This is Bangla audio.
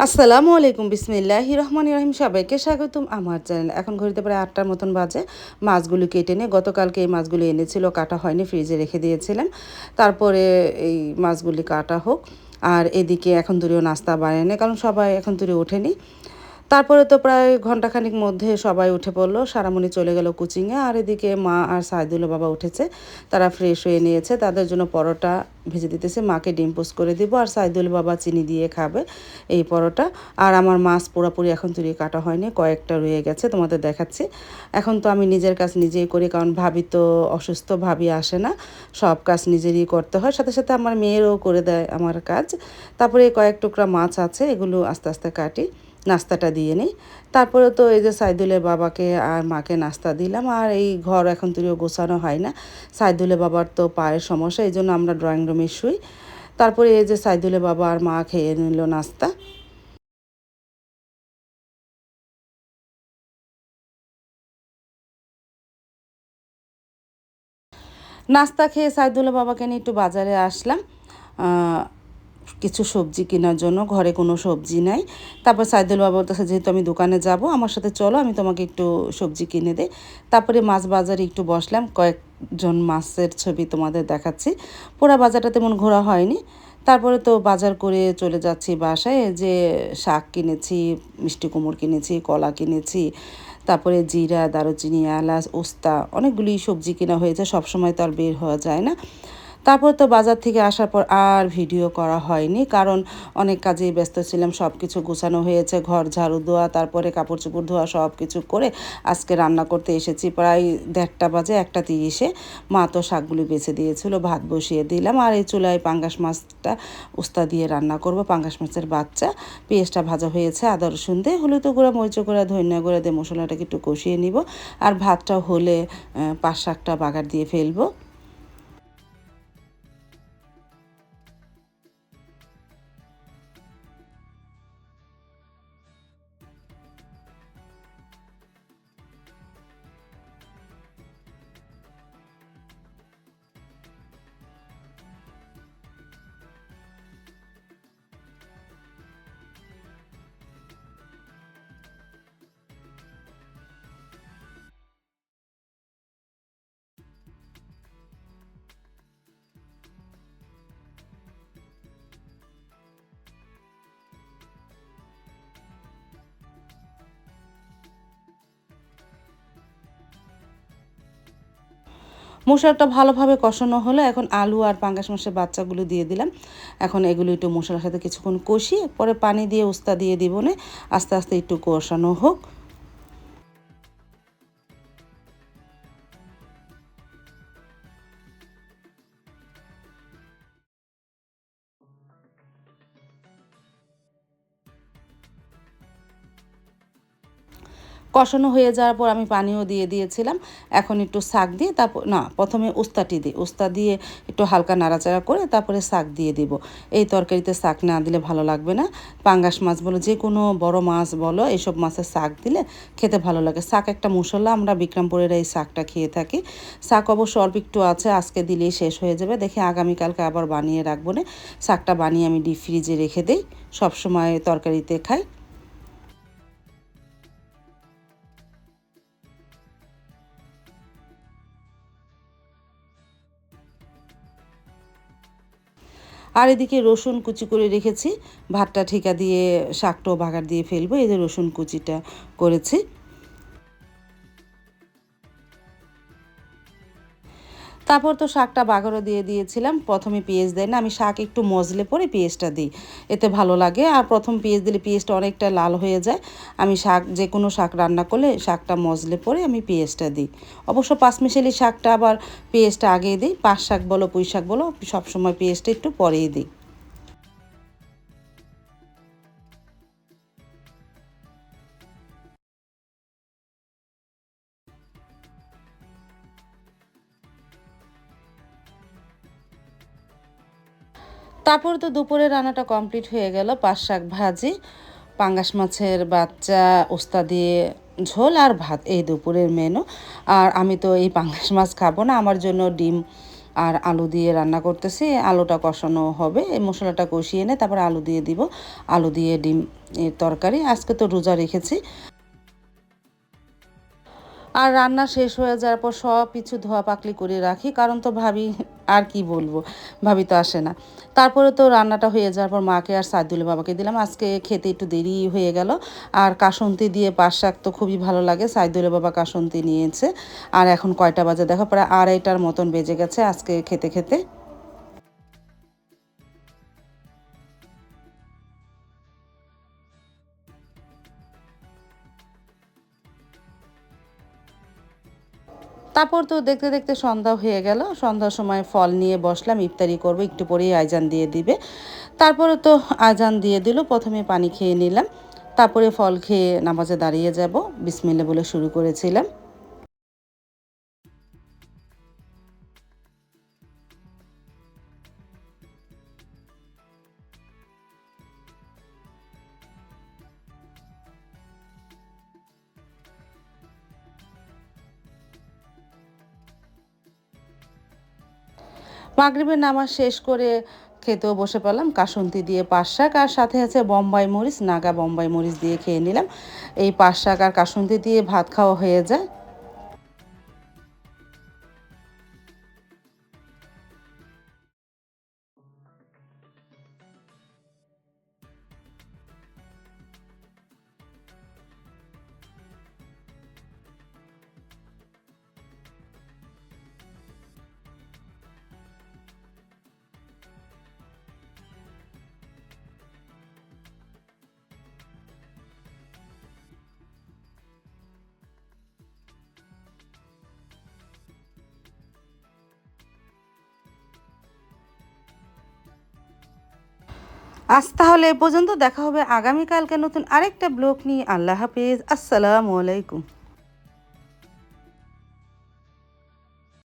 আসসালামু আলাইকুম বিসমিল্লাহির রহমানির রহিম। সবাইকে স্বাগতম আমার চ্যানেল। এখন ঘড়িতে প্রায় ৮টার মতন বাজে। মাছগুলো কেটে নিয়ে গতকালকে এই মাছগুলো এনেছিল, কাটা হয়নি, ফ্রিজে রেখে দিয়েছিলাম। তারপরে এই মাছগুলি কাটা হোক। আর এদিকে এখন দূরেও নাস্তা বানিয়ে নেই, কারণ সবাই এখন দূরে ওঠেনি। তারপরে তো প্রায় ঘন্টাখানিক মধ্যে সবাই উঠে পড়লো। সারামণি চলে গেল কোচিংয়ে, আর এদিকে মা আর সাইদুলের বাবা উঠেছে। তারা ফ্রেশ হয়ে নিয়েছে, তাদের জন্য পরোটা ভেজে দিতেছে। মাকে ডিম পোস্ট করে দিব, আর সাইদুল বাবা চিনি দিয়ে খাবে এই পরোটা। আর আমার মাছ পুরোপুরি এখন তৈরি কাটা হয়নি, কয়েকটা রয়ে গেছে, তোমাদের দেখাচ্ছি। এখন তো আমি নিজের কাজ নিজেই করি, কারণ ভাবি তো অসুস্থ, ভাবি আসে না, সব কাজ নিজেরই করতে হয়। সাথে সাথে আমার মেয়েরও করে দেয় আমার কাজ। তারপরে কয়েক টুকরা মাছ আছে, এগুলো আস্তে আস্তে কাটি, নাস্তাটা দিয়ে নিই। তারপরে তো এই যে সাইদুলের বাবাকে আর মাকে নাস্তা দিলাম। আর এই ঘর এখন তুইও গোছানো হয় না, সাইদুলের বাবার তো পায়ের সমস্যা, এই জন্য আমরা ড্রয়িং রুমে শুই। তারপরে এই যে সাইদুলের বাবা আর মা খেয়ে নিল নাস্তা। নাস্তা খেয়ে সাইদুলের বাবাকে নিয়ে একটু বাজারে আসলাম কিছু সবজি কেনার জন্য। ঘরে কোনো সবজি নাই। তারপর সাইদুল বাবা বলতেছে, যেহেতু আমি দোকানে যাব, আমার সাথে চলো, আমি তোমাকে একটু সবজি কিনে দেই। তারপরে মাছ বাজারে একটু বসলাম, কয়েকজন মাছের ছবি তোমাদের দেখাচ্ছি। পুরা বাজারটা তেমন ঘোরা হয়নি। তারপরে তো বাজার করে চলে যাচ্ছি বাসায়। যে শাক কিনেছি, মিষ্টি কুমড় কিনেছি, কলা কিনেছি, তারপরে জিরা, দারুচিনি, এলাচ, উস্তা, অনেকগুলি সবজি কেনা হয়েছে। সবসময় তো আর বের হওয়া যায় না। তারপর তো বাজার থেকে আসার পর আর ভিডিও করা হয়নি, কারণ অনেক কাজেই ব্যস্ত ছিলাম। সব কিছু গোছানো হয়েছে, ঘর ঝাড়ু দেওয়া, তারপরে কাপড় চোপড় ধোয়া, সব কিছু করে আজকে রান্না করতে এসেছি প্রায় ১:৩০ বাজে, ১:৩০। মা তো শাকগুলি বেছে দিয়েছিল, ভাত বসিয়ে দিলাম। আর এই চুলায় পাঙ্গাস মাছটা উস্তা দিয়ে রান্না করব, পাঙ্গাস মাছের বাচ্চা। পেঁয়াজটা ভাজা হয়েছে, আদা রসুন দিয়ে, হলুদ গুঁড়া, মরিচ গুঁড়া, ধনিয়া গুঁড়া দিয়ে মশলাটাকে একটু কষিয়ে নিব। আর ভাতটা হলে পাঁচ শাকটা বাগার দিয়ে ফেলবো। মশলাটা ভালোভাবে কষানো হলো, এখন আলু আর পাঙ্গাস মাছের বাচ্চাগুলো দিয়ে দিলাম। এখন এগুলো একটু মশলার সাথে কিছুক্ষণ কষিয়ে পরে পানি দিয়ে উস্তা দিয়ে দিব, না আস্তে আস্তে একটু কষানো হোক। কষানো হয়ে যাওয়ার পর আমি পানিও দিয়ে দিয়েছিলাম। এখন একটু শাক দিয়ে, তারপর না, প্রথমে উস্তাটি দিই, উস্তা দিয়ে একটু হালকা নাড়াচাড়া করে তারপরে শাক দিয়ে দিব। এই তরকারিতে শাক না দিলে ভালো লাগবে না। পাঙ্গাস মাছ বলো, যে কোনো বড় মাছ বলো, এইসব মাছের শাক দিলে খেতে ভালো লাগে। শাক একটা মশলা, আমরা বিক্রমপুরের এই শাকটা খেয়ে থাকি। শাক অবশ্য অল্প একটু আছে, আজকে দিলেই শেষ হয়ে যাবে, দেখে আগামীকালকে আবার বানিয়ে রাখবো। না শাকটা বানিয়ে আমি ডিপ ফ্রিজে রেখে দিই, সবসময় তরকারিতে খাই। আর এদিকে রসুন কুচি করে রেখেছি, ভাতটা ঠেকা দিয়ে শাকটাও বাগার দিয়ে ফেলবো। এই যে রসুন কুচিটা করেছি। তারপর তো শাকটা বাগারও দিয়ে দিয়েছিলাম। প্রথমে পেঁয়াজ দেয় না, আমি শাক একটু মজলে পরে পেঁয়াজটা দিই, এতে ভালো লাগে। আর প্রথম পেঁয়াজ দিলে পেঁয়াজটা অনেকটা লাল হয়ে যায়। আমি শাক, যে কোনো শাক রান্না করলে শাকটা মজলে পরে আমি পেঁয়াজটা দিই। অবশ্য পাঁচমিশালি শাকটা আবার পেঁয়াজটা আগেই দিই, পাঁচ শাক বলো পুঁই শাক বলো, সবসময় পেঁয়াজটা একটু পরেই দিই। তারপর তো দুপুরে রান্নাটা কমপ্লিট হয়ে গেল। পাঁচ শাক ভাজি, পাঙ্গাস মাছের বাচ্চা, ওস্তা দিয়ে ঝোল আর ভাত, এই দুপুরের মেনু। আর আমি তো এই পাঙ্গাস মাছ খাবো না, আমার জন্য ডিম আর আলু দিয়ে রান্না করতেছি। আলুটা কষানো হবে, এই মশলাটা কষিয়ে এনে তারপর আলু দিয়ে দিব। আলু দিয়ে ডিম এর তরকারি। আজকে তো রোজা রেখেছি। আর রান্না শেষ হয়ে যাওয়ার পর সব কিছু ধোয়া পাকলি করে রাখি, কারণ তো ভাবি, আর কি বলবো, ভাবি তো আসে না। তারপরে তো রান্নাটা হয়ে যাওয়ার পর মাকে আর সাইদুলের বাবাকে দিলাম। আজকে খেতে একটু দেরি হয়ে গেল। আর কাসন্তি দিয়ে পাট শাক তো খুবই ভালো লাগে। সাইদুলের বাবা কাসন্তি নিয়েছে। আর এখন কয়টা বাজে দেখো, প্রায় 2:30টার মতন বেজে গেছে আজকে খেতে খেতে। তারপর তো দেখতে দেখতে সন্ধ্যা হয়ে গেল। সন্ধ্যার সময় ফল নিয়ে বসলাম, ইফতারি করব, একটু পরেই আজান দিয়ে দিবে। তারপরে তো আজান দিয়ে দিল, প্রথমে পানি খেয়ে নিলাম, তারপরে ফল খেয়ে নামাজে দাঁড়িয়ে যাব, বিসমিল্লাহ বলে শুরু করেছিলাম। মাগরিবের নামাজ শেষ করে খেতেও বসে পড়লাম। কাসুন্দি দিয়ে পাট শাক আর সাথে আছে বোম্বাই মরিচ, নাগা বোম্বাই মরিচ দিয়ে খেয়ে নিলাম। এই পাট শাক আর কাসুন্দি দিয়ে ভাত খাওয়া হয়ে যায়। আজ তাহলে এ পর্যন্ত, দেখা হবে আগামীকালকে নতুন আরেকটা ব্লগ নিয়ে। আল্লাহ হাফিজ, আসসালামু আলাইকুম।